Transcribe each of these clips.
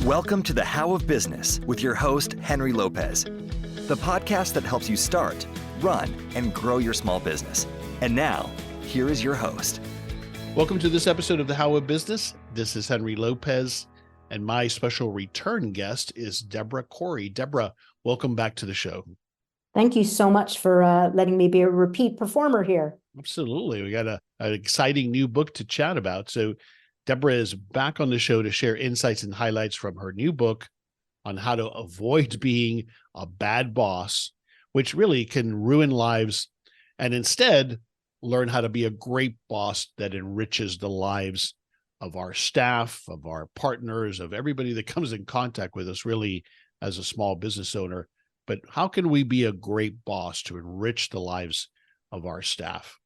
Welcome to The How of Business with your host, Henry Lopez, the podcast that helps you start, run, and grow your small business. And now, here is your host. Welcome to this episode of The How of Business. This is Henry Lopez, and my special return guest is Debra Corey. Debra, welcome back to the show. Thank you so much for letting me be a repeat performer here. Absolutely. We got an exciting new book to chat about. So Debra is back on the show to share insights and highlights from her new book on how to avoid being a bad boss, which really can ruin lives, and instead learn how to be a great boss that enriches the lives of our staff, of our partners, of everybody that comes in contact with us really as a small business owner. But how can we be a great boss to enrich the lives of our staff?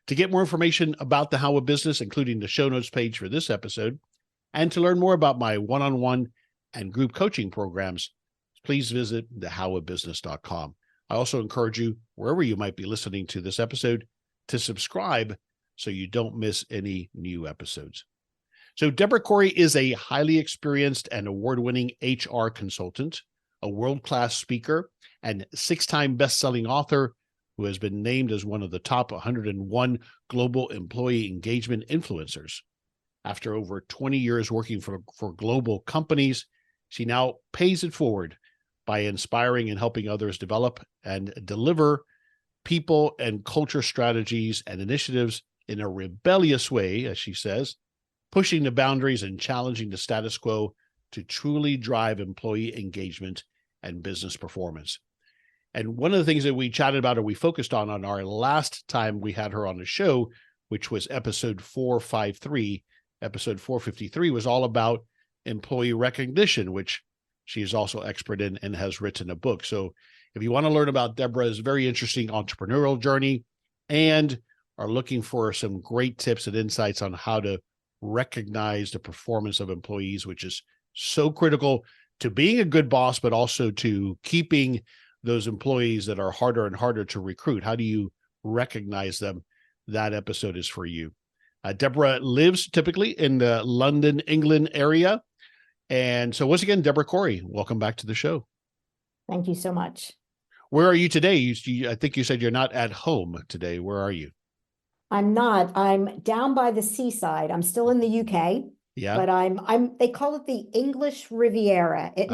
To get more information about the How of Business, including the show notes page for this episode, and to learn more about my one-on-one and group coaching programs, please visit thehowofbusiness.com. I also encourage you, wherever you might be listening to this episode, to subscribe so you don't miss any new episodes. So Debra Corey is a highly experienced and award-winning HR consultant, a world-class speaker, and six-time best-selling author who has been named as one of the top 101 global employee engagement influencers. After over 20 years working for global companies, she now pays it forward by inspiring and helping others develop and deliver people and culture strategies and initiatives in a rebellious way, as she says, pushing the boundaries and challenging the status quo to truly drive employee engagement and business performance. And one of the things that we chatted about or we focused on our last time we had her on the show, which was episode 453, episode 453 was all about employee recognition, which she is also expert in and has written a book. So if you want to learn about Debra's very interesting entrepreneurial journey and are looking for some great tips and insights on how to recognize the performance of employees, which is so critical to being a good boss, but also to keeping those employees that are harder and harder to recruit. How do you recognize them? That episode is for you. Debra lives typically in the London, England area. And so once again, Debra Corey, welcome back to the show. Thank you so much. Where are you today? I think you said you're not at home today. Where are you? I'm not. I'm down by the seaside. I'm still in the UK. Yeah. But they call it the English Riviera. It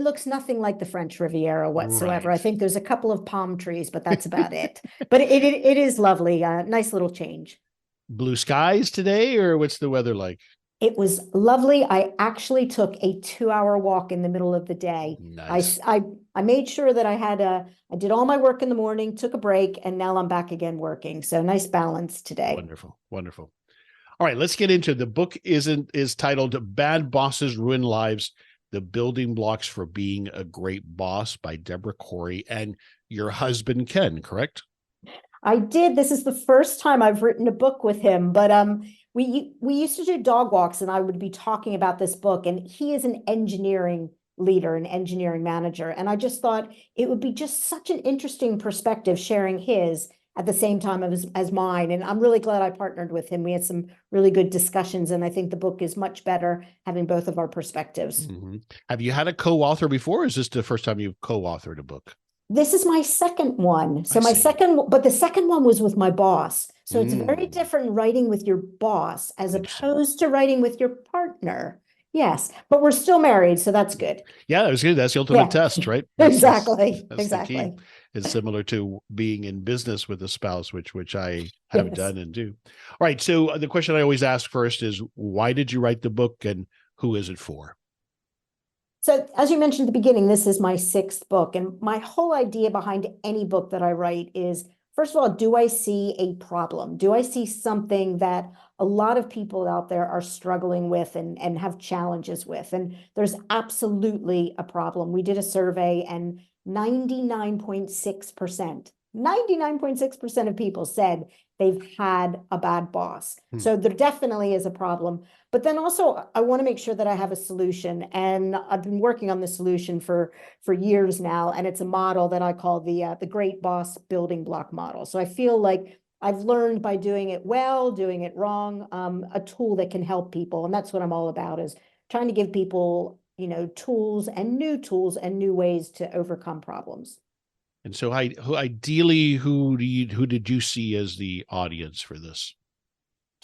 looks nothing like the French Riviera whatsoever. Right. I think there's a couple of palm trees, but that's about it. But it is lovely. Nice little change. Blue skies today, or what's the weather like? It was lovely. I actually took a 2-hour walk in the middle of the day. Nice. I made sure that I did all my work in the morning, took a break, and now I'm back again working. So nice balance today. Wonderful. Wonderful. All right, let's get into it. The book is titled Bad Bosses Ruin Lives, The Building Blocks for Being a Great Boss by Debra Corey and your husband, Ken, correct? I did. This is the first time I've written a book with him, but we used to do dog walks and I would be talking about this book, and he is an engineering leader, an engineering manager. And I just thought it would be just such an interesting perspective sharing his at the same time as mine. And I'm really glad I partnered with him. We had some really good discussions, and I think the book is much better having both of our perspectives. Mm-hmm. Have you had a co-author before, or is this the first time you've co-authored a book? This is my second one. So but the second one was with my boss. So it's very different writing with your boss as opposed to writing with your partner. Yes, but we're still married, so that's good. Yeah, that was good. That's the ultimate test, right? Exactly. Exactly. It's similar to being in business with a spouse, which I have done and do. All right. So the question I always ask first is, why did you write the book and who is it for? So as you mentioned at the beginning, this is my 6th book. And my whole idea behind any book that I write is, first of all, do I see a problem? Do I see something that a lot of people out there are struggling with and have challenges with? And there's absolutely a problem. We did a survey and 99.6% of people said they've had a bad boss. So there definitely is a problem. But then also, I want to make sure that I have a solution. And I've been working on the solution for years now. And it's a model that I call the Great Boss Building Block Model. So I feel like I've learned by doing it well, doing it wrong, a tool that can help people. And that's what I'm all about, is trying to give people, tools and new ways to overcome problems. And so ideally, who did you see as the audience for this?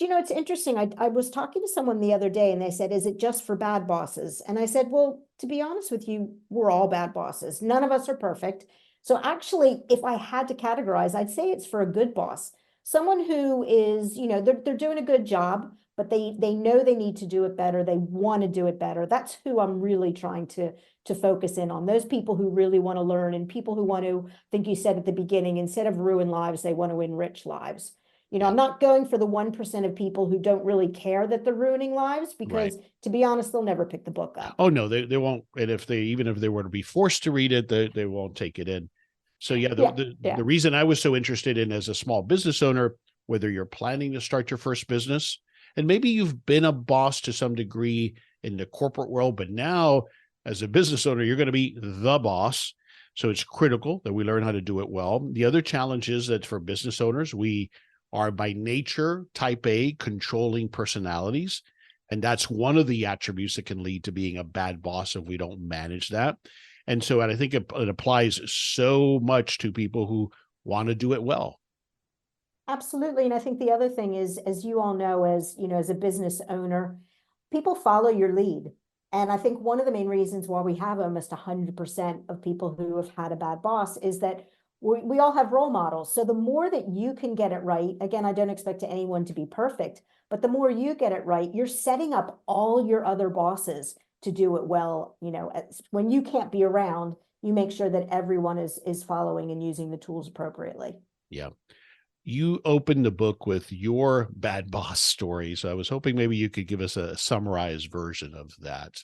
It's interesting. I was talking to someone the other day and they said, is it just for bad bosses? And I said, well, to be honest with you, we're all bad bosses. None of us are perfect. So actually, if I had to categorize, I'd say it's for a good boss. Someone who is, they're doing a good job, but they know they need to do it better. They want to do it better. That's who I'm really trying to focus in on. Those people who really want to learn, and people who want to, I think you said at the beginning, instead of ruin lives, they want to enrich lives. I'm not going for the 1% of people who don't really care that they're ruining lives, because to be honest, they'll never pick the book up. Oh no, they won't. And even if they were to be forced to read it, they won't take it in. So the reason I was so interested in, as a small business owner, whether you're planning to start your first business, and maybe you've been a boss to some degree in the corporate world, but now as a business owner, you're going to be the boss. So it's critical that we learn how to do it well. The other challenge is that for business owners, we are by nature type A, controlling personalities. And that's one of the attributes that can lead to being a bad boss if we don't manage that. And so I think it applies so much to people who want to do it well. Absolutely. And I think the other thing is, as you all know, as a business owner, people follow your lead. And I think one of the main reasons why we have almost 100% of people who have had a bad boss is that we all have role models. So the more that you can get it right, again, I don't expect anyone to be perfect, but the more you get it right, you're setting up all your other bosses to do it well. When you can't be around, you make sure that everyone is following and using the tools appropriately. Yeah. You opened the book with your bad boss story. So I was hoping maybe you could give us a summarized version of that.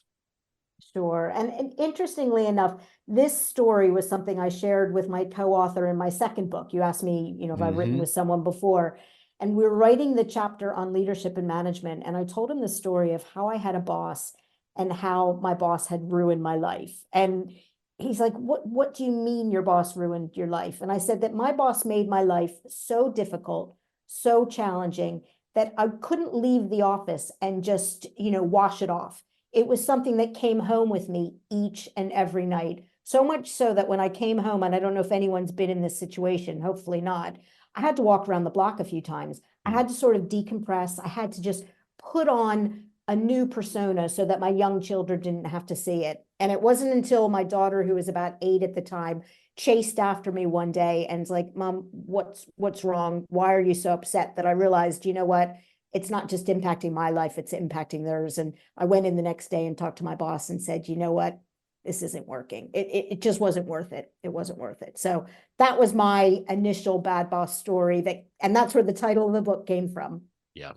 Sure. And interestingly enough, this story was something I shared with my co-author in my second book. You asked me, if I've written with someone before, and we were writing the chapter on leadership and management. And I told him the story of how I had a boss and how my boss had ruined my life. And he's like, what do you mean your boss ruined your life? And I said that my boss made my life so difficult, so challenging, that I couldn't leave the office and just, wash it off. It was something that came home with me each and every night. So much so that when I came home, and I don't know if anyone's been in this situation, hopefully not, I had to walk around the block a few times. I had to sort of decompress. I had to just put on a new persona so that my young children didn't have to see it. And it wasn't until my daughter, who was about 8 at the time, chased after me one day and was like, Mom, what's wrong? Why are you so upset? That I realized, you know what? It's not just impacting my life, it's impacting theirs. And I went in the next day and talked to my boss and said, you know what? This isn't working. It just wasn't worth it. It wasn't worth it. So that was my initial bad boss story, and that's where the title of the book came from. Yeah.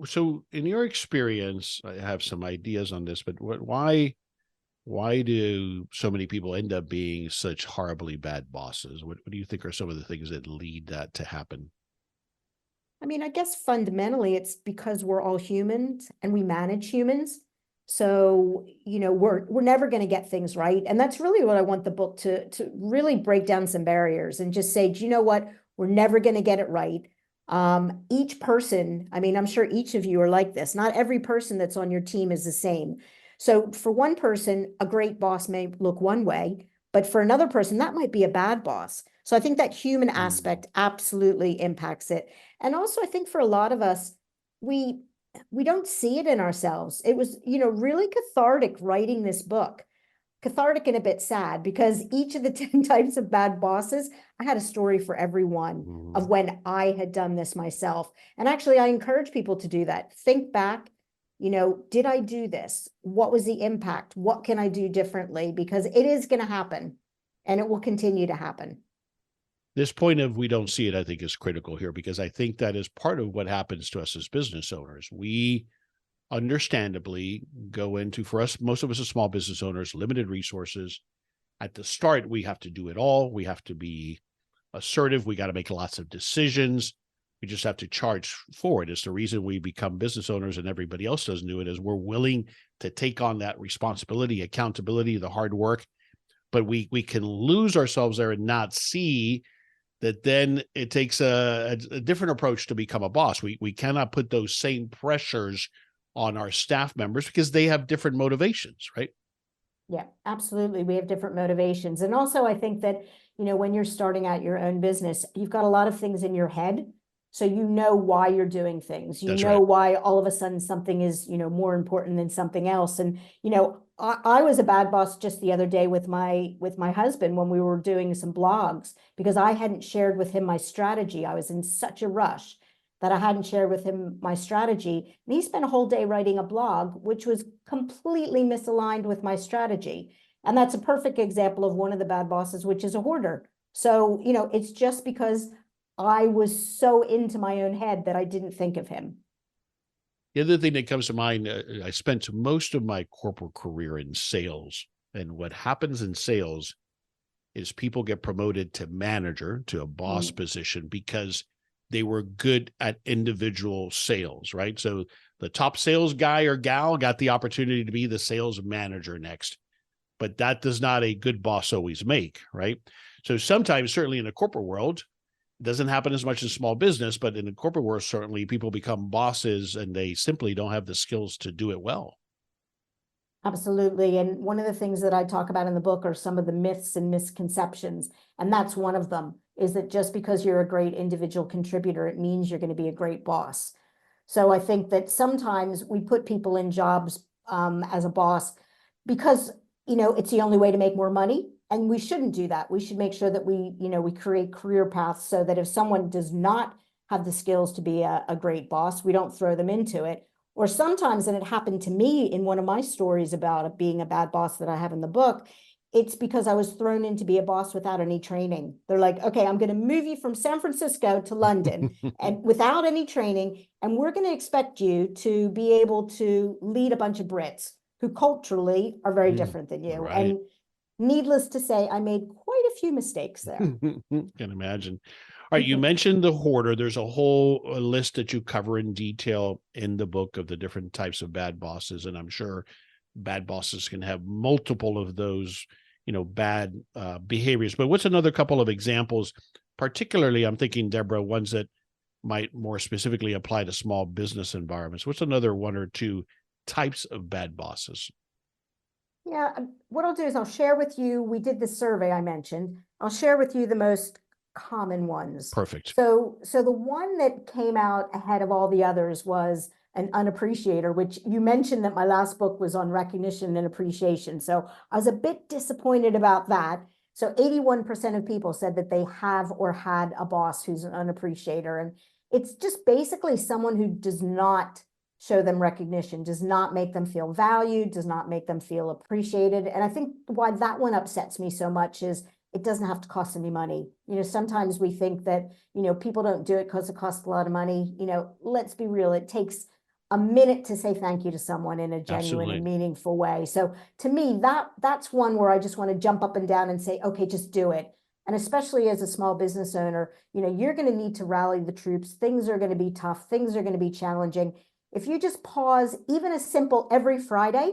So in your experience, I have some ideas on this, but why do so many people end up being such horribly bad bosses? What do you think are some of the things that lead that to happen? I mean, I guess fundamentally it's because we're all humans and we manage humans. So, we're never going to get things right. And that's really what I want the book to really break down some barriers and just say, do you know what? We're never going to get it right. Each person, I mean, I'm sure each of you are like this. Not every person that's on your team is the same. So for one person, a great boss may look one way, but for another person, that might be a bad boss. So I think that human aspect absolutely impacts it. And also I think for a lot of us, we don't see it in ourselves. It was, really cathartic writing this book. Cathartic and a bit sad, because each of the 10 types of bad bosses, I had a story for every one of when I had done this myself. And actually, I encourage people to do that. Think back, did I do this? What was the impact? What can I do differently? Because it is going to happen and it will continue to happen. This point of we don't see it, I think, is critical here, because I think that is part of what happens to us as business owners. We understandably go into, for us, most of us as small business owners, limited resources. At the start, we have to do it all. We have to be assertive. We got to make lots of decisions. We just have to charge forward. It's the reason we become business owners and everybody else doesn't do it, is we're willing to take on that responsibility, accountability, the hard work. But we can lose ourselves there and not see that then it takes a different approach to become a boss. We cannot put those same pressures on our staff members because they have different motivations, right? Yeah, absolutely. We have different motivations. And also, I think that, when you're starting out your own business, you've got a lot of things in your head. So you know why you're doing things. You That's know right. why all of a sudden something is, more important than something else. And, I was a bad boss just the other day with my husband when we were doing some blogs because I hadn't shared with him my strategy. I was in such a rush that I hadn't shared with him my strategy. And he spent a whole day writing a blog, which was completely misaligned with my strategy. And that's a perfect example of one of the bad bosses, which is a hoarder. So, it's just because I was so into my own head that I didn't think of him. The other thing that comes to mind, I spent most of my corporate career in sales. And what happens in sales is people get promoted to manager, to a boss position, because they were good at individual sales, right? So the top sales guy or gal got the opportunity to be the sales manager next. But that does not a good boss always make, right? So sometimes, certainly in the corporate world, it doesn't happen as much in small business, but in the corporate world, certainly people become bosses and they simply don't have the skills to do it well. Absolutely. And one of the things that I talk about in the book are some of the myths and misconceptions. And that's one of them, is that just because you're a great individual contributor, it means you're going to be a great boss. So I think that sometimes we put people in jobs as a boss because, it's the only way to make more money. And we shouldn't do that. We should make sure that we create career paths so that if someone does not have the skills to be a great boss, we don't throw them into it. Or sometimes, and it happened to me in one of my stories about being a bad boss that I have in the book, it's because I was thrown in to be a boss without any training. They're like, okay, I'm going to move you from San Francisco to London and without any training. And we're going to expect you to be able to lead a bunch of Brits who culturally are very different than you. Right. And needless to say, I made quite a few mistakes there. Can imagine. All right, you mentioned the hoarder. There's a whole list that you cover in detail in the book of the different types of bad bosses, and I'm sure bad bosses can have multiple of those, bad behaviors. But what's another couple of examples? Particularly, I'm thinking, Debra, ones that might more specifically apply to small business environments. What's another one or two types of bad bosses? Yeah, what I'll do is I'll share with you, we did this survey I mentioned. I'll share with you the most common ones. Perfect. So the one that came out ahead of all the others was an unappreciator, which you mentioned that my last book was on recognition and appreciation. So I was a bit disappointed about that. So 81% of people said that they have or had a boss who's an unappreciator. And it's just basically someone who does not show them recognition, does not make them feel valued, does not make them feel appreciated. And I think why that one upsets me so much is it doesn't have to cost any money. Sometimes we think that, people don't do it because it costs a lot of money. Let's be real. It takes a minute to say thank you to someone in a genuine and meaningful way. So to me, that's one where I just want to jump up and down and say, okay, just do it. And especially as a small business owner, you're going to need to rally the troops. Things are going to be tough. Things are going to be challenging. If you just pause, even a simple every Friday,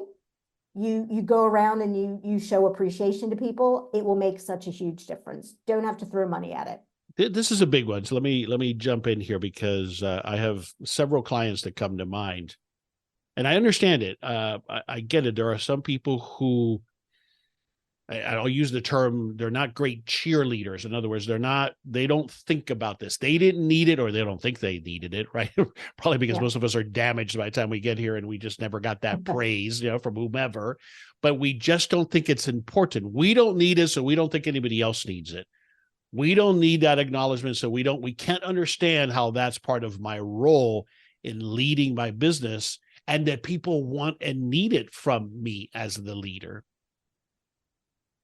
you go around and you show appreciation to people, it will make such a huge difference. Don't have to throw money at it. This is a big one. So let me jump in here because I have several clients that come to mind, and I understand it. I get it. There are some people who I'll use the term, they're not great cheerleaders. In other words, they don't think about this. They didn't need it, or they don't think they needed it, right? Probably because most of us are damaged by the time we get here and we just never got that praise, from whomever, but we just don't think it's important. We don't need it, so we don't think anybody else needs it. We don't need that acknowledgement, so we can't understand how that's part of my role in leading my business and that people want and need it from me as the leader.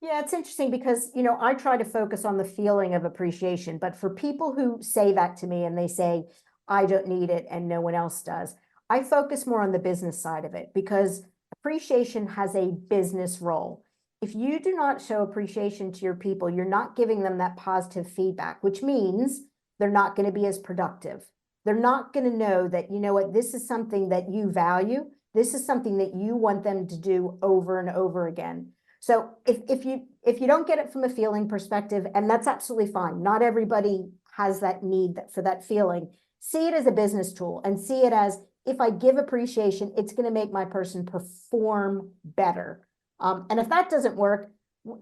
Yeah, it's interesting because, I try to focus on the feeling of appreciation, but for people who say that to me and they say, I don't need it and no one else does, I focus more on the business side of it because appreciation has a business role. If you do not show appreciation to your people, you're not giving them that positive feedback, which means they're not going to be as productive. They're not going to know that, this is something that you value. This is something that you want them to do over and over again. So if you don't get it from a feeling perspective, and that's absolutely fine. Not everybody has that need for that feeling. See it as a business tool and see it as, if I give appreciation, it's going to make my person perform better. And if that doesn't work,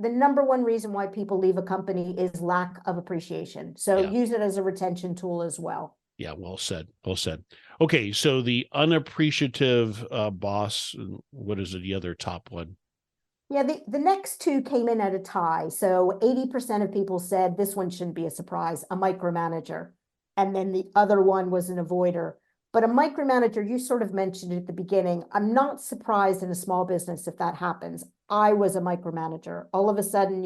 the number one reason why people leave a company is lack of appreciation. So use it as a retention tool as well. Yeah, well said. Well said. Okay, so the unappreciative boss, what is the other top one? Yeah, the next two came in at a tie. So 80% of people said this one shouldn't be a surprise, a micromanager. And then the other one was an avoider. But a micromanager, you sort of mentioned at the beginning, I'm not surprised in a small business if that happens. I was a micromanager. All of a sudden,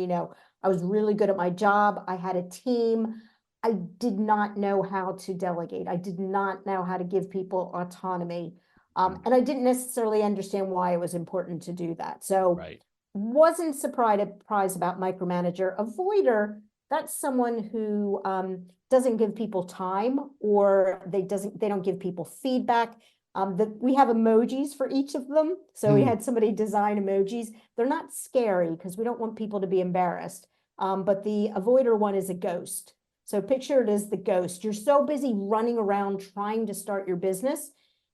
I was really good at my job. I had a team. I did not know how to delegate. I did not know how to give people autonomy. And I didn't necessarily understand why it was important to do that. So wasn't surprised about micromanager. Avoider, that's someone who doesn't give people time, or they don't give people feedback. We have emojis for each of them. So we had somebody design emojis. They're not scary because we don't want people to be embarrassed. But the avoider one is a ghost. So picture it as the ghost. You're so busy running around trying to start your business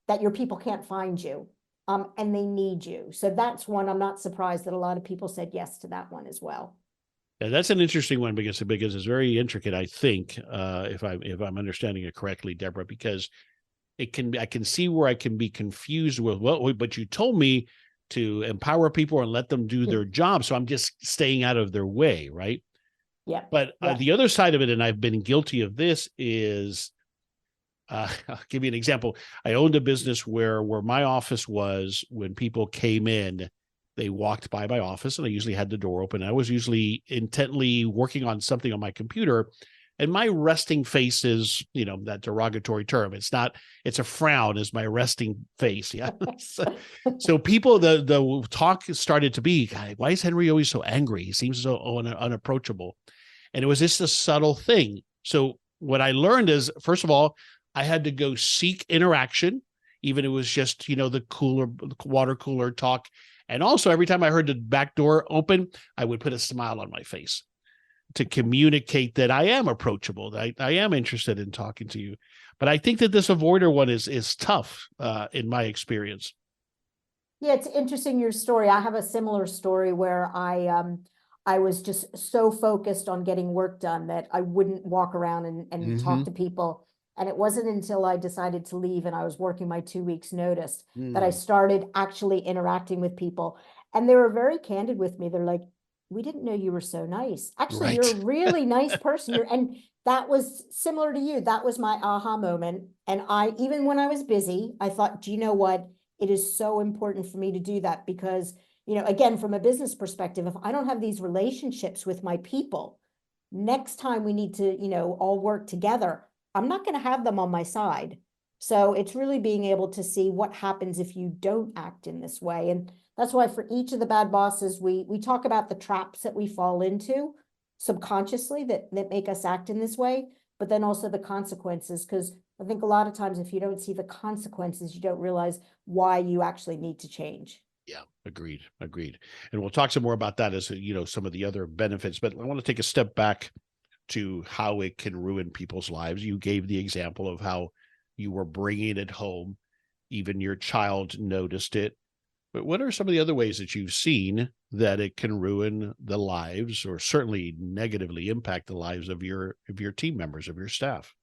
that your people can't find you. And they need you. So that's one. I'm not surprised that a lot of people said yes to that one as well. Yeah, that's an interesting one because it's very intricate, I think, if I'm understanding it correctly, Deborah, because I can see where I can be confused with, well, but you told me to empower people and let them do their job. So I'm just staying out of their way, right? Yeah. But the other side of it, and I've been guilty of this, is I'll give you an example. I owned a business where my office was. When people came in, they walked by my office, and I usually had the door open. I was usually intently working on something on my computer, and my resting face is, that derogatory term. It's a frown is my resting face. Yeah. So people, the talk started to be, God, why is Henry always so angry? He seems so unapproachable. And it was just a subtle thing. So what I learned is, first of all, I had to go seek interaction, even if it was just, the water cooler talk. And also every time I heard the back door open, I would put a smile on my face to communicate that I am approachable, that I am interested in talking to you. But I think that this avoider one is tough in my experience. Yeah, it's interesting, your story. I have a similar story where I was just so focused on getting work done that I wouldn't walk around and talk to people. And it wasn't until I decided to leave and I was working my 2 weeks notice that I started actually interacting with people. And they were very candid with me. They're like, we didn't know you were so nice. Actually, you're a really nice person. And that was similar to you. That was my aha moment. And even when I was busy, I thought, do you know what? It is so important for me to do that because, again, from a business perspective, if I don't have these relationships with my people, next time we need to, all work together, I'm not going to have them on my side. So it's really being able to see what happens if you don't act in this way. And that's why for each of the bad bosses, we talk about the traps that we fall into subconsciously that make us act in this way, but then also the consequences. Because I think a lot of times if you don't see the consequences, you don't realize why you actually need to change. Yeah, agreed. And we'll talk some more about that as, some of the other benefits. But I want to take a step back to how it can ruin people's lives. You gave the example of how you were bringing it home. Even your child noticed it. But what are some of the other ways that you've seen that it can ruin the lives, or certainly negatively impact the lives of your team members, of your staff?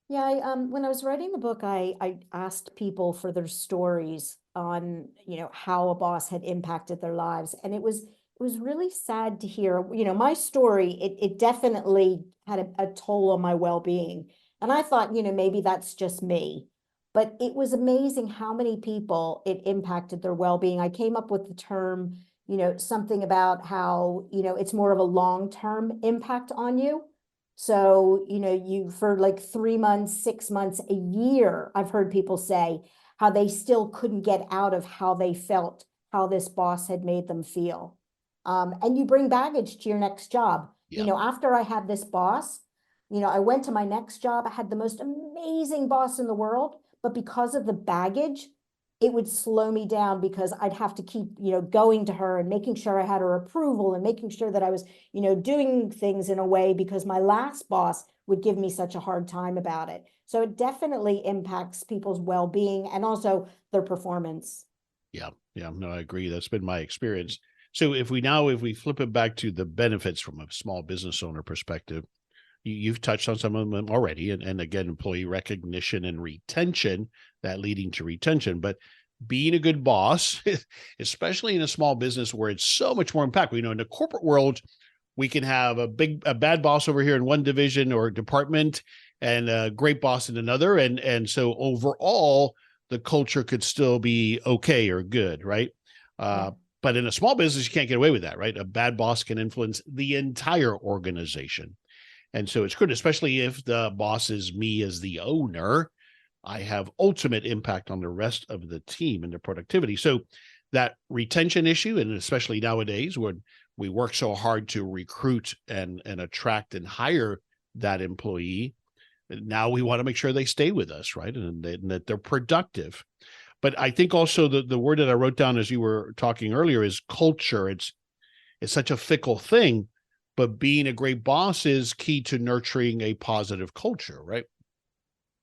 Yeah, when I was writing the book, I asked people for their stories on, how a boss had impacted their lives. And it was really sad to hear, my story, it definitely had a toll on my well-being. And I thought, maybe that's just me. But it was amazing how many people it impacted their well-being. I came up with the term, something about how, it's more of a long-term impact on you. So, you for like 3 months, 6 months, a year, I've heard people say how they still couldn't get out of how they felt, how this boss had made them feel. And you bring baggage to your next job. Yeah. After I had this boss, I went to my next job. I had the most amazing boss in the world, but because of the baggage, it would slow me down because I'd have to keep, going to her and making sure I had her approval and making sure that I was, doing things in a way because my last boss would give me such a hard time about it. So it definitely impacts people's well-being and also their performance. Yeah, no, I agree. That's been my experience. So if we flip it back to the benefits from a small business owner perspective, you've touched on some of them already, and again, employee recognition and retention, that leading to retention. But being a good boss, especially in a small business where it's so much more impactful, in the corporate world, we can have a bad boss over here in one division or department and a great boss in another. And so overall, the culture could still be okay or good, right? Yeah. But in a small business, you can't get away with that, right? A bad boss can influence the entire organization. And so it's good, especially if the boss is me as the owner. I have ultimate impact on the rest of the team and their productivity. So that retention issue, and especially nowadays when we work so hard to recruit and attract and hire that employee, now we want to make sure they stay with us, right? And that they're productive. But I think also the word that I wrote down as you were talking earlier is culture. It's such a fickle thing, but being a great boss is key to nurturing a positive culture, right?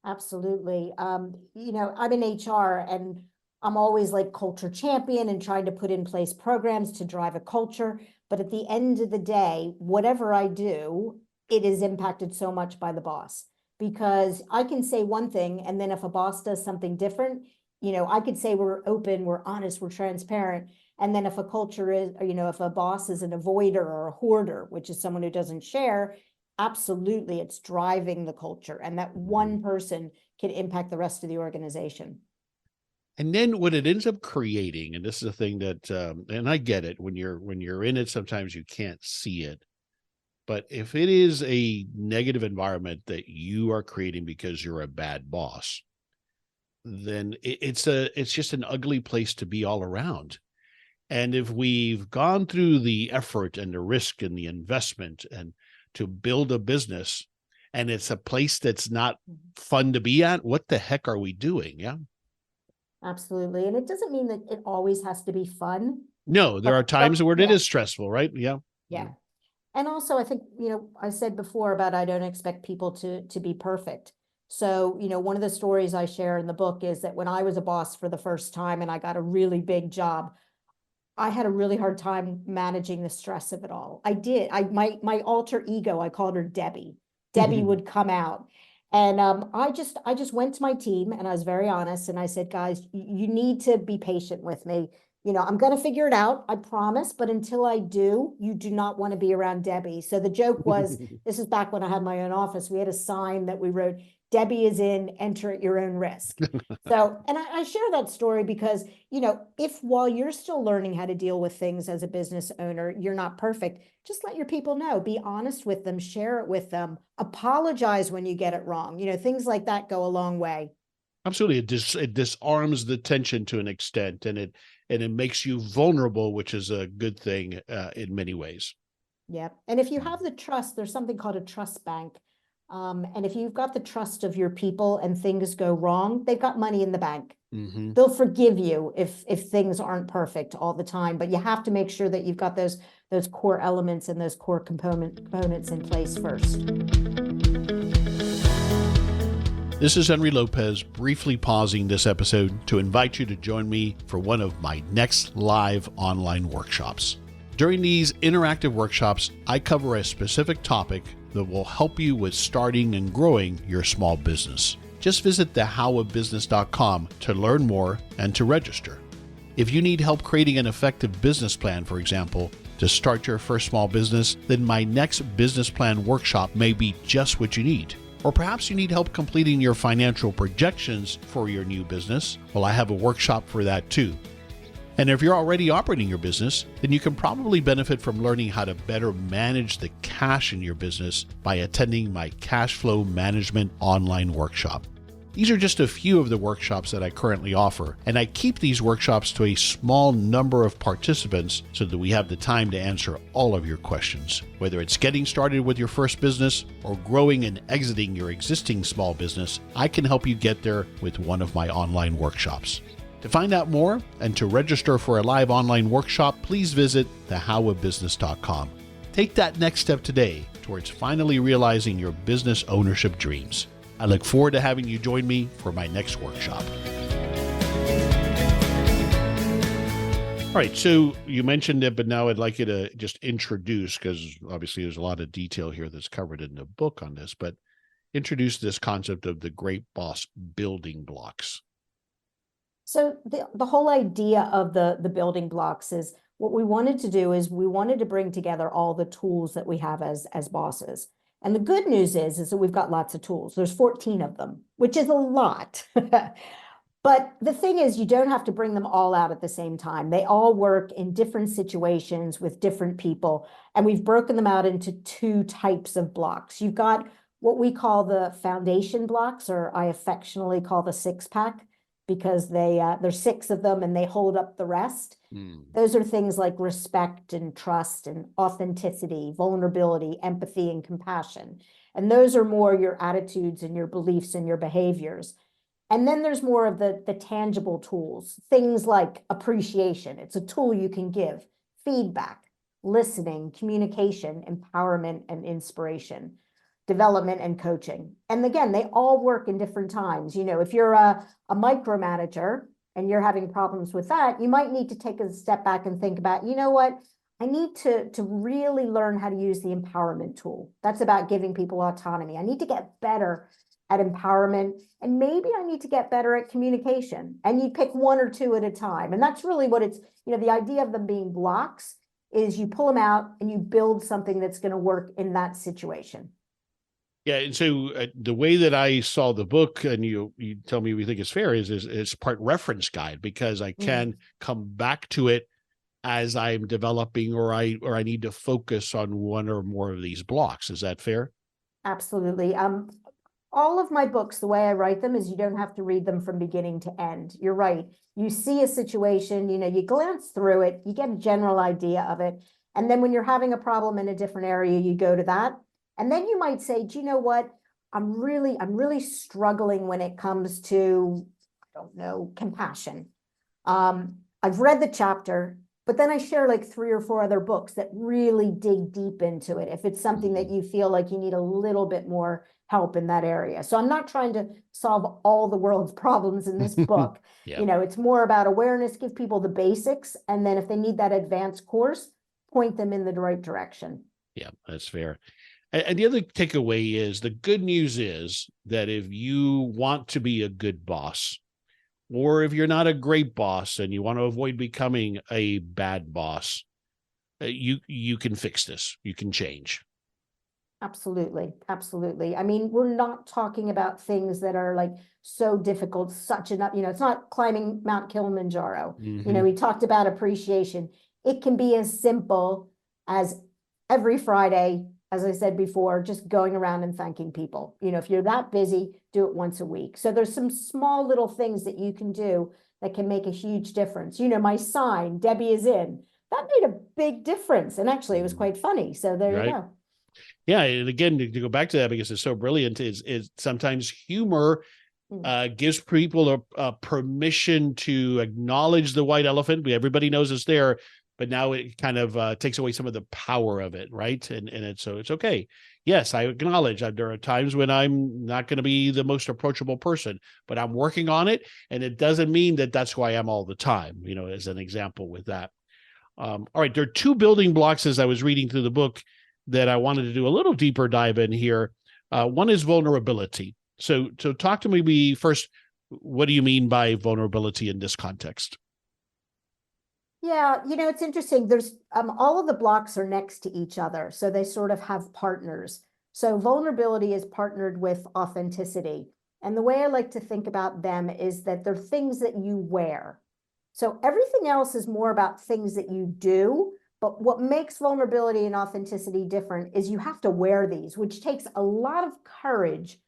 Absolutely. I'm in HR and I'm always like culture champion and trying to put in place programs to drive a culture. But at the end of the day, whatever I do, it is impacted so much by the boss, because I can say one thing, and then if a boss does something different, I could say we're open, we're honest, we're transparent. And then if a culture is, if a boss is an avoider or a hoarder, which is someone who doesn't share, absolutely, it's driving the culture. And that one person can impact the rest of the organization. And then what it ends up creating, and this is a thing that, and I get it, when you're in it, sometimes you can't see it. But if it is a negative environment that you are creating because you're a bad boss, then it's just an ugly place to be all around. And if we've gone through the effort and the risk and the investment and to build a business, and it's a place that's not fun to be at, what the heck are we doing? Yeah. Absolutely. And it doesn't mean that it always has to be fun. No, there are times where it is stressful, right? Yeah. Yeah. And also, I think, I said before about I don't expect people to be perfect. So, one of the stories I share in the book is that when I was a boss for the first time and I got a really big job, I had a really hard time managing the stress of it all. I did. My alter ego, I called her Debbie. Debbie would come out. And I just went to my team and I was very honest. And I said, guys, you need to be patient with me. I'm going to figure it out, I promise. But until I do, you do not want to be around Debbie. So the joke was, this is back when I had my own office. We had a sign that we wrote, Debbie is in, enter at your own risk. So, and I share that story because, if while you're still learning how to deal with things as a business owner, you're not perfect, just let your people know, be honest with them, share it with them, apologize when you get it wrong. Things like that go a long way. Absolutely. It disarms the tension to an extent, and it makes you vulnerable, which is a good thing in many ways. Yeah. And if you have the trust, there's something called a trust bank. And if you've got the trust of your people and things go wrong, they've got money in the bank. Mm-hmm. They'll forgive you if things aren't perfect all the time, but you have to make sure that you've got those core elements and those core components in place first. This is Henry Lopez, briefly pausing this episode to invite you to join me for one of my next live online workshops. During these interactive workshops, I cover a specific topic that will help you with starting and growing your small business. Just visit thehowofbusiness.com to learn more and to register. If you need help creating an effective business plan, for example, to start your first small business, then my next business plan workshop may be just what you need. Or perhaps you need help completing your financial projections for your new business. Well, I have a workshop for that too. And if you're already operating your business, then you can probably benefit from learning how to better manage the cash in your business by attending my cash flow management online workshop. These are just a few of the workshops that I currently offer, and I keep these workshops to a small number of participants so that we have the time to answer all of your questions. Whether it's getting started with your first business or growing and exiting your existing small business, I can help you get there with one of my online workshops. To find out more and to register for a live online workshop, please visit thehowofbusiness.com. Take that next step today towards finally realizing your business ownership dreams. I look forward to having you join me for my next workshop. All right, so you mentioned it, but now I'd like you to just introduce, because obviously there's a lot of detail here that's covered in the book on this, but introduce this concept of the great boss building blocks. So the whole idea of the building blocks is what we wanted to do is we wanted to bring together all the tools that we have as bosses. And the good news is that we've got lots of tools. There's 14 of them, which is a lot. But the thing is, you don't have to bring them all out at the same time. They all work in different situations with different people. And we've broken them out into two types of blocks. You've got what we call the foundation blocks, or I affectionately call the six-pack, because there's 6 of them and they hold up the rest. Those are things like respect and trust and authenticity, vulnerability, empathy, and compassion. And those are more your attitudes and your beliefs and your behaviors. And then there's more of the tangible tools, things like appreciation. It's a tool you can give, feedback, listening, communication, empowerment, and inspiration, development, and coaching. And again, they all work in different times. You know, if you're a micromanager and you're having problems with that, you might need to take a step back and think about, you know what, I need to really learn how to use the empowerment tool. That's about giving people autonomy. I need to get better at empowerment, and maybe I need to get better at communication. And you pick 1 or 2 at a time. And that's really what it's, you know, the idea of them being blocks is you pull them out and you build something that's going to work in that situation. Yeah, and so the way that I saw the book, and you tell me you think it's fair, is part reference guide, because I can come back to it as I'm developing, or I need to focus on one or more of these blocks. Is that fair? Absolutely. All of my books, the way I write them is you don't have to read them from beginning to end. You're right. You see a situation, you know, you glance through it, you get a general idea of it. And then when you're having a problem in a different area, you go to that. And then you might say, do you know what? I'm really struggling when it comes to, I don't know, compassion. I've read the chapter, but then I share like 3 or 4 other books that really dig deep into it, if it's something that you feel like you need a little bit more help in that area. So I'm not trying to solve all the world's problems in this book. Yeah. You know, it's more about awareness, give people the basics, and then if they need that advanced course, point them in the right direction. Yeah, that's fair. And the other takeaway is, the good news is that if you want to be a good boss, or if you're not a great boss and you want to avoid becoming a bad boss, you can fix this. You can change. Absolutely. Absolutely. I mean, we're not talking about things that are like so difficult, you know, it's not climbing Mount Kilimanjaro. You know, we talked about appreciation. It can be as simple as every Friday, as I said before, just going around and thanking people. You know, if you're that busy, do it once a week. So there's some small little things that you can do that can make a huge difference. You know, my sign, Debbie is in, that made a big difference. And actually it was quite funny. So there you go. Yeah, and again, to go back to that, because it's so brilliant, is sometimes humor gives people a permission to acknowledge the white elephant. Everybody knows it's there, but now it kind of takes away some of the power of it, right? And it's okay. Yes, I acknowledge that there are times when I'm not going to be the most approachable person, but I'm working on it, and it doesn't mean that that's who I am all the time, you know, as an example with that. All right, there are 2 building blocks as I was reading through the book that I wanted to do a little deeper dive in here. One is vulnerability. So talk to me first. What do you mean by vulnerability in this context? Yeah, you know, it's interesting. There's all of the blocks are next to each other, so they sort of have partners. So vulnerability is partnered with authenticity. And the way I like to think about them is that they're things that you wear. So everything else is more about things that you do. But what makes vulnerability and authenticity different is you have to wear these, which takes a lot of courage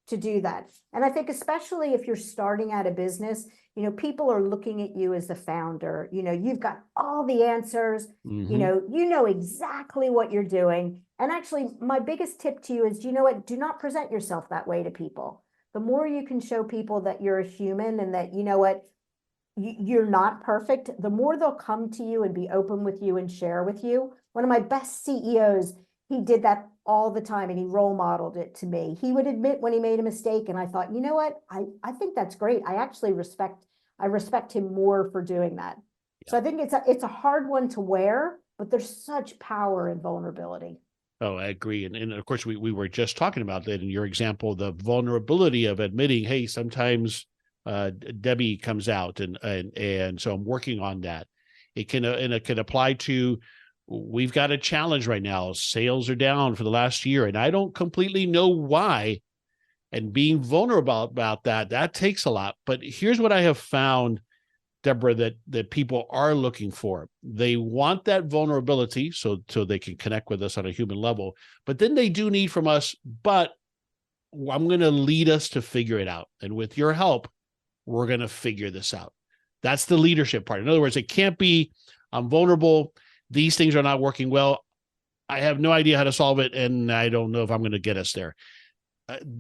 to do that. And I think especially if you're starting out a business, you know, people are looking at you as the founder. You know, you've got all the answers, you know exactly what you're doing. And actually, my biggest tip to you is, you know what, do not present yourself that way to people. The more you can show people that you're a human and that, you know what, you're not perfect, the more they'll come to you and be open with you and share with you. One of my best CEOs, he did that all the time, and he role modeled it to me. He would admit when he made a mistake, and I thought, you know what? I think that's great. I respect him more for doing that. So I think it's a hard one to wear, but there's such power in vulnerability. Oh, I agree. And of course, we were just talking about that in your example, the vulnerability of admitting, hey, sometimes Debbie comes out, and so I'm working on that. It can apply to, we've got a challenge right now. Sales are down for the last year, and I don't completely know why. And being vulnerable about that takes a lot. But here's what I have found, Debra, that people are looking for. They want that vulnerability so they can connect with us on a human level, but then they do need from us, but I'm going to lead us to figure it out. And with your help, we're going to figure this out. That's the leadership part. In other words, it can't be, I'm vulnerable, these things are not working well, I have no idea how to solve it, and I don't know if I'm going to get us there.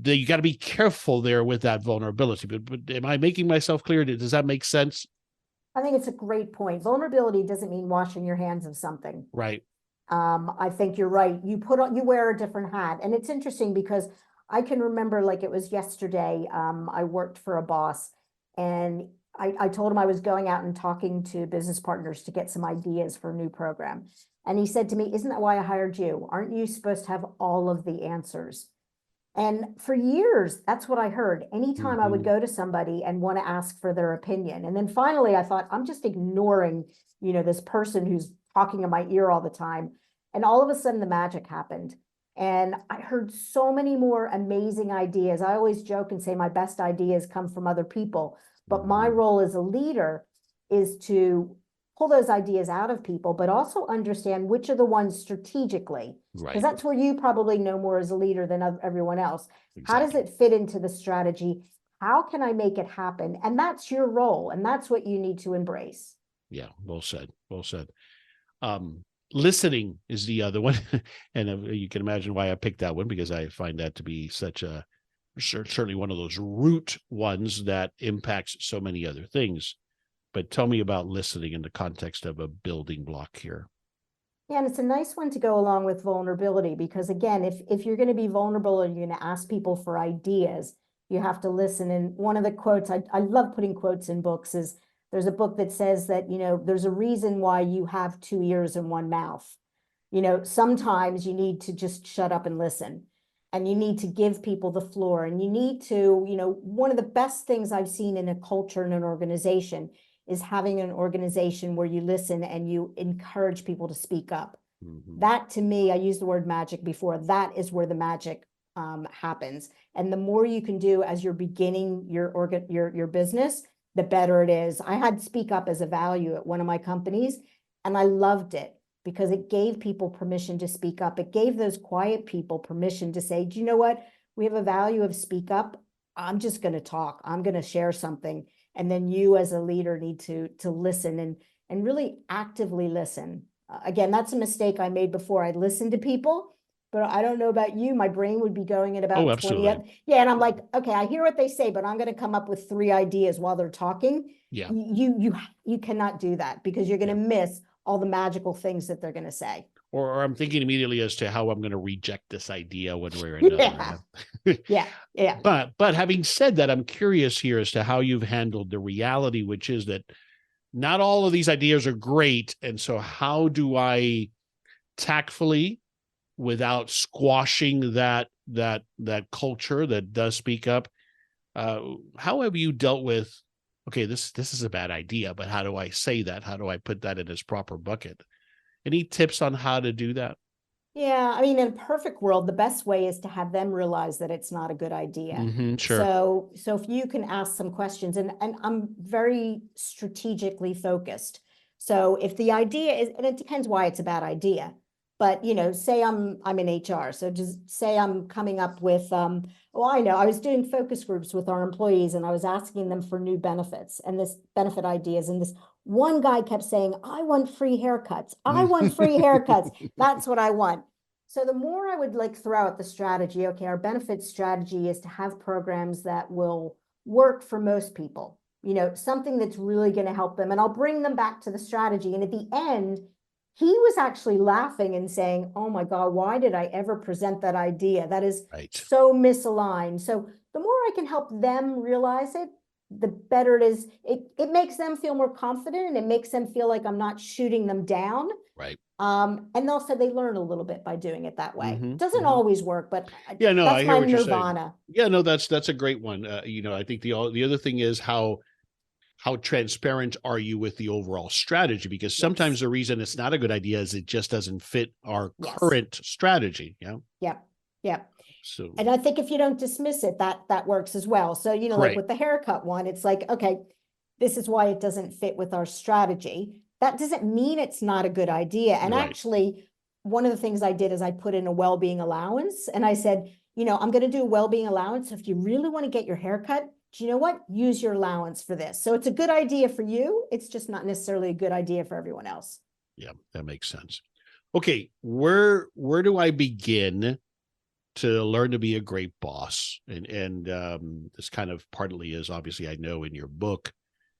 You got to be careful there with that vulnerability. But am I making myself clear? Does that make sense? I think it's a great point. Vulnerability doesn't mean washing your hands of something. Right. I think you're right. You wear a different hat. And it's interesting because I can remember like it was yesterday. I worked for a boss, and I told him I was going out and talking to business partners to get some ideas for a new program. And he said to me, "Isn't that why I hired you? Aren't you supposed to have all of the answers?" And for years, that's what I heard. Anytime I would go to somebody and want to ask for their opinion. And then finally I thought, I'm just ignoring, this person who's talking in my ear all the time. And all of a sudden the magic happened. And I heard so many more amazing ideas. I always joke and say my best ideas come from other people. But my role as a leader is to pull those ideas out of people, but also understand which are the ones strategically, because that's where you probably know more as a leader than everyone else. Exactly. How does it fit into the strategy? How can I make it happen? And that's your role, and that's what you need to embrace. Yeah, well said. Well said. Listening is the other one, and you can imagine why I picked that one, because I find that to be certainly one of those root ones that impacts so many other things. But tell me about listening in the context of a building block here. Yeah, and it's a nice one to go along with vulnerability, because again, if you're going to be vulnerable and you're going to ask people for ideas, you have to listen. And one of the quotes, I love putting quotes in books, is there's a book that says that, there's a reason why you have two ears and one mouth. Sometimes you need to just shut up and listen, and you need to give people the floor, and you need to, one of the best things I've seen in a culture and an organization is having an organization where you listen and you encourage people to speak up. That, to me, I used the word magic before, that is where the magic happens. And the more you can do as you're beginning your business, the better it is. I had speak up as a value at one of my companies, and I loved it because it gave people permission to speak up. It gave those quiet people permission to say, do you know what? We have a value of speak up. I'm just going to talk. I'm going to share something. And then you as a leader need to listen and really actively listen. Again, that's a mistake I made before. I listened to people, but I don't know about you. My brain would be going at about 20. Yeah. And I'm like, okay, I hear what they say, but I'm going to come up with 3 ideas while they're talking. Yeah. You cannot do that, because you're going to miss all the magical things that they're going to say. Or I'm thinking immediately as to how I'm going to reject this idea one way or another. Yeah. But having said that, I'm curious here as to how you've handled the reality, which is that not all of these ideas are great. And so how do I tactfully, without squashing that culture that does speak up, how have you dealt with, okay, this is a bad idea, but how do I say that? How do I put that in its proper bucket? Any tips on how to do that? Yeah, I mean, in a perfect world, the best way is to have them realize that it's not a good idea. Sure. So if you can ask some questions, and I'm very strategically focused. So if the idea is, and it depends why it's a bad idea, but say I'm in HR. So just say I'm coming up with, I know I was doing focus groups with our employees, and I was asking them for new benefits and this benefit ideas. And this one guy kept saying, I want free haircuts. I want free haircuts. That's what I want. So the more I would throw out the strategy, okay, our benefit strategy is to have programs that will work for most people, something that's really going to help them. And I'll bring them back to the strategy. And at the end, he was actually laughing and saying, oh my God, why did I ever present that idea? That is so misaligned. So the more I can help them realize it, the better it is. It makes them feel more confident, and it makes them feel like I'm not shooting them down. Right. And also they learn a little bit by doing it that way. Mm-hmm, Doesn't always work, but yeah, no, that's I hear my what you're saying. nirvana. Yeah, no, that's a great one. I think the other thing is how transparent are you with the overall strategy? Because sometimes the reason it's not a good idea is it just doesn't fit our current strategy. Yeah. Yep. So, and I think if you don't dismiss it, that works as well. So, like with the haircut one, it's like, okay, this is why it doesn't fit with our strategy. That doesn't mean it's not a good idea. And actually, one of the things I did is I put in a well-being allowance, and I said, I'm going to do a well-being allowance. So if you really want to get your haircut, do you know what? Use your allowance for this. So it's a good idea for you. It's just not necessarily a good idea for everyone else. Yeah, that makes sense. Okay, where do I begin to learn to be a great boss? And this kind of partly is, obviously, I know in your book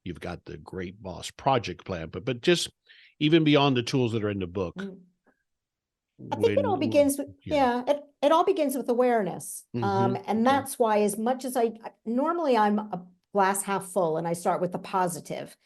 you've got the Great Boss Project Plan, but just even beyond the tools that are in the book. I think it all begins with, it all begins with awareness. And that's why, as much as normally I'm a glass half full and I start with the positive,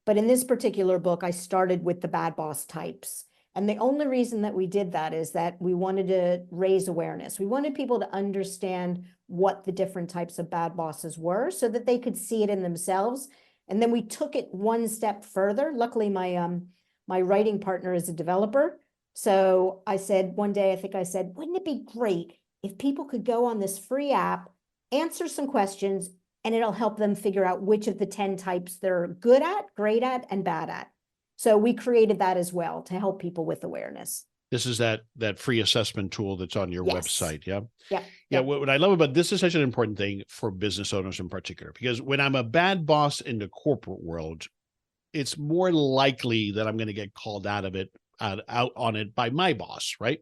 but in this particular book, I started with the bad boss types. And the only reason that we did that is that we wanted to raise awareness. We wanted people to understand what the different types of bad bosses were so that they could see it in themselves. And then we took it one step further. Luckily, my writing partner is a developer. So I said one day, I think I said, wouldn't it be great if people could go on this free app, answer some questions, and it'll help them figure out which of the 10 types they're good at, great at, and bad at. So we created that as well to help people with awareness. This is that free assessment tool that's on your website. Yeah. Yeah. What I love about this is such an important thing for business owners in particular, because when I'm a bad boss in the corporate world, it's more likely that I'm going to get called out of it, out on it by my boss, right?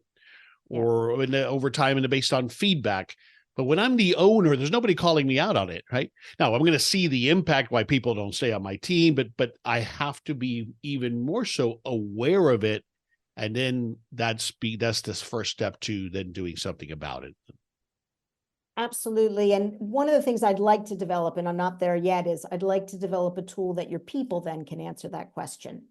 Or over time and based on feedback. But when I'm the owner, there's nobody calling me out on it, right? Now, I'm going to see the impact why people don't stay on my team, but I have to be even more so aware of it. And then that's this first step to then doing something about it. Absolutely. And one of the things I'd like to develop, and I'm not there yet, is I'd like to develop a tool that your people then can answer that question.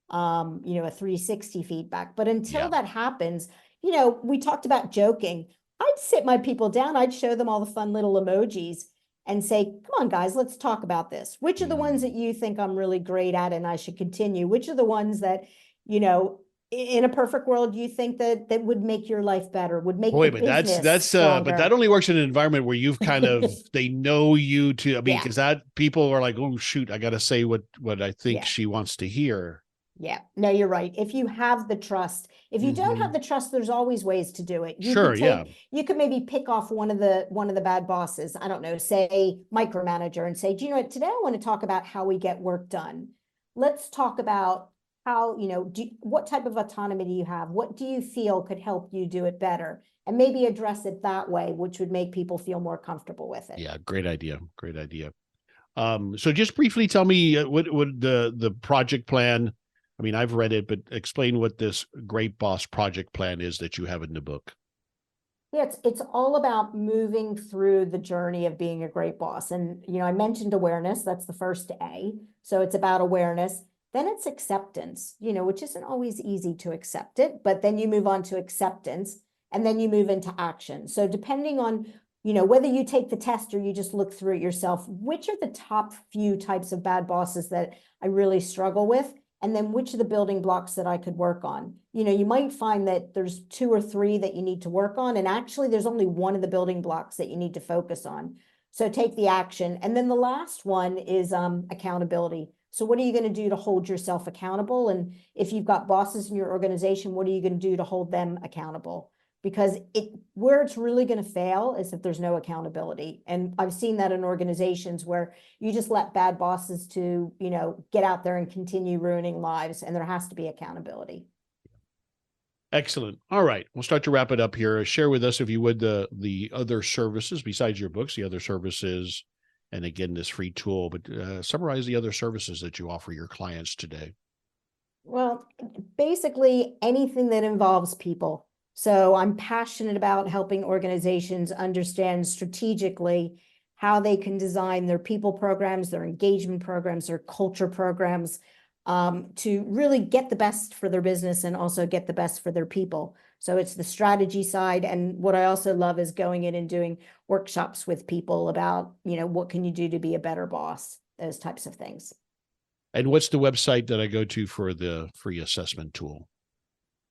A 360 feedback. But until that happens, we talked about joking. I'd sit my people down. I'd show them all the fun little emojis and say, come on, guys, let's talk about this. Which are the ones that you think I'm really great at and I should continue? Which are the ones that, in a perfect world, you think that would make your life better, would make the business stronger? But that only works in an environment where you've kind of, they know you to, because that people are like, oh, shoot, I got to say what I think she wants to hear. Yeah, no, you're right. If you have the trust, if you don't have the trust, there's always ways to do it. You could maybe pick off one of the bad bosses. I don't know, say micromanager, and say, do you know what? Today I want to talk about how we get work done. Let's talk about how, what type of autonomy do you have? What do you feel could help you do it better? And maybe address it that way, which would make people feel more comfortable with it. Yeah, great idea. Great idea. So just briefly tell me what would the project plan. I mean, I've read it, but explain what this Great Boss Project Plan is that you have in the book. Yeah, it's all about moving through the journey of being a great boss. And, I mentioned awareness. That's the first A. So it's about awareness. Then it's acceptance, which isn't always easy to accept it. But then you move on to acceptance, and then you move into action. So depending on, whether you take the test or you just look through it yourself, which are the top few types of bad bosses that I really struggle with? And then which are the building blocks that I could work on? You might find that there's 2 or 3 that you need to work on. And actually, there's only one of the building blocks that you need to focus on. So take the action. And then the last one is accountability. So what are you going to do to hold yourself accountable? And if you've got bosses in your organization, what are you going to do to hold them accountable? Because where it's really going to fail is if there's no accountability. And I've seen that in organizations where you just let bad bosses to, get out there and continue ruining lives, and there has to be accountability. Excellent. All right. We'll start to wrap it up here. Share with us, if you would, the other services besides your books, the other services, and again, this free tool, but summarize the other services that you offer your clients today. Well, basically anything that involves people. So I'm passionate about helping organizations understand strategically how they can design their people programs, their engagement programs, their culture programs, to really get the best for their business and also get the best for their people. So it's the strategy side. And what I also love is going in and doing workshops with people about, what can you do to be a better boss, those types of things. And what's the website that I go to for the free assessment tool?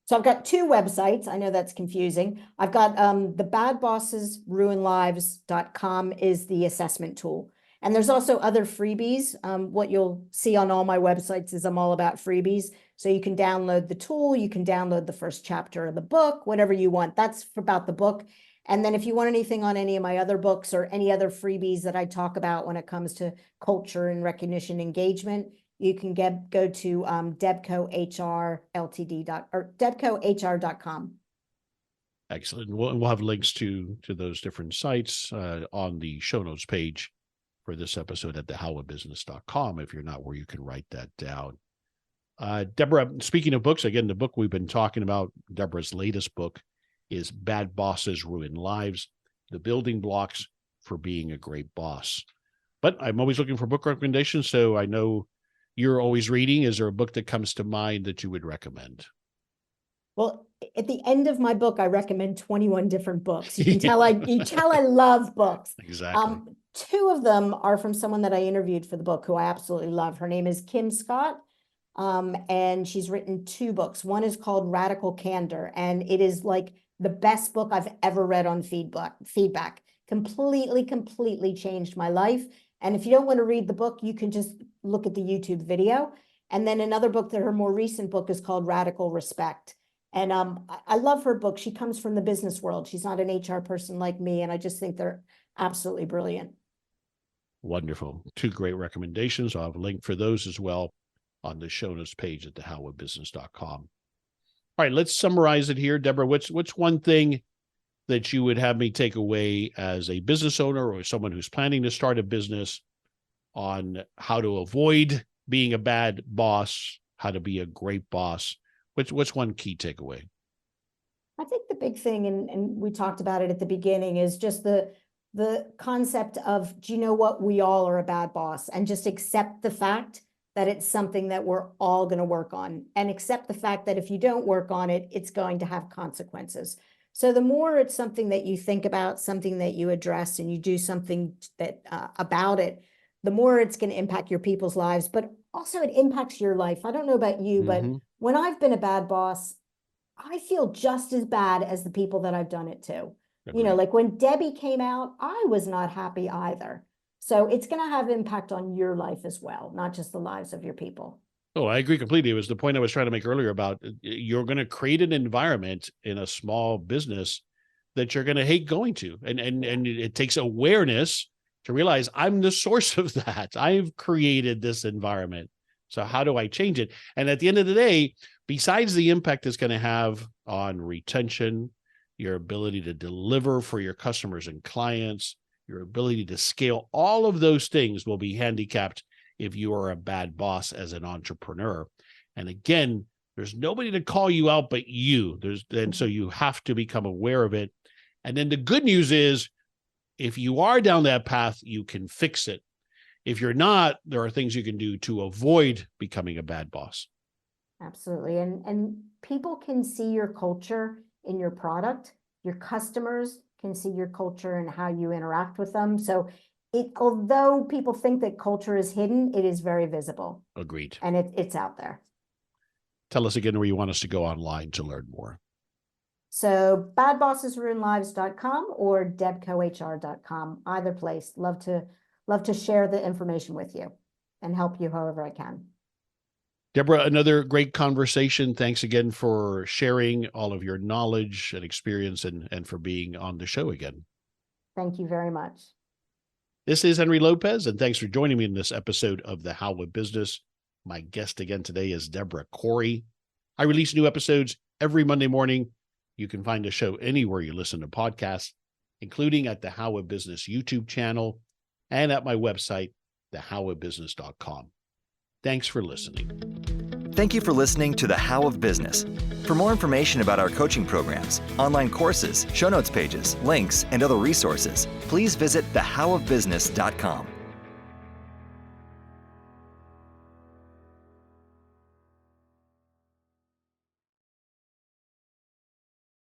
So I've got two websites. I know that's confusing. I've got the badbossesruinlives.com is the assessment tool. And there's also other freebies. What you'll see on all my websites is I'm all about freebies. So you can download the tool, you can download the first chapter of the book, whatever you want. That's about the book. And then if you want anything on any of my other books or any other freebies that I talk about when it comes to culture and recognition engagement, you can go to debcohr.com. Excellent. We'll have links to those different sites on the show notes page for this episode at thehowofbusiness.com if you're not where you can write that down. Debra, speaking of books, again, the book we've been talking about, Debra's latest book, is Bad Bosses Ruin Lives, The Building Blocks for Being a Great Boss. But I'm always looking for book recommendations, so I know you're always reading. Is there a book that comes to mind that you would recommend? Well, at the end of my book, I recommend 21 different books. You can tell I love books. Exactly. Two of them are from someone that I interviewed for the book who I absolutely love. Her name is Kim Scott. And she's written two books. One is called Radical Candor, and it is like the best book I've ever read on feedback. Completely changed my life. And if you don't want to read the book, you can just look at the YouTube video. And then another book, her more recent book, is called Radical Respect. And I love her book. She comes from the business world. She's not an HR person like me, and I just think they're absolutely brilliant. Wonderful. Two great recommendations. I'll have a link for those as well on the show notes page at thehowofbusiness.com. All right, let's summarize it here. Debra, what's one thing that you would have me take away as a business owner or someone who's planning to start a business on how to avoid being a bad boss, how to be a great boss? What's one key takeaway? I think the big thing, and we talked about it at the beginning, is just the concept of, do you know what? We all are a bad boss, and just accept the fact that it's something that we're all going to work on, and accept the fact that if you don't work on it, it's going to have consequences. So the more it's something that you think about, something that you address, and you do something that about it, the more it's going to impact your people's lives, but also it impacts your life. I don't know about you, but when I've been a bad boss, I feel just as bad as the people that I've done it to. Agreed. Like when Debbie came out, I was not happy either. So it's going to have impact on your life as well, not just the lives of your people. Oh, I agree completely. It was the point I was trying to make earlier about you're going to create an environment in a small business that you're going to hate going to. And it takes awareness to realize I'm the source of that. I've created this environment. So how do I change it? And at the end of the day, besides the impact it's going to have on retention, your ability to deliver for your customers and clients, your ability to scale, all of those things will be handicapped if you are a bad boss as an entrepreneur. And again, there's nobody to call you out but you. And so you have to become aware of it. And then the good news is, if you are down that path, you can fix it. If you're not, there are things you can do to avoid becoming a bad boss. Absolutely. And people can see your culture in your product. Your customers can see your culture and how you interact with them. So although people think that culture is hidden, it is very visible. Agreed. And it's out there. Tell us again where you want us to go online to learn more. So badbossesruinlives.com or debcohr.com, either place. Love to share the information with you and help you however I can. Debra, another great conversation. Thanks again for sharing all of your knowledge and experience and for being on the show again. Thank you very much. This is Henry Lopez, and thanks for joining me in this episode of The How of Business. My guest again today is Debra Corey. I release new episodes every Monday morning. You can find the show anywhere you listen to podcasts, including at the How of Business YouTube channel and at my website, thehowofbusiness.com. Thanks for listening. Thank you for listening to The How of Business. For more information about our coaching programs, online courses, show notes pages, links, and other resources, please visit thehowofbusiness.com.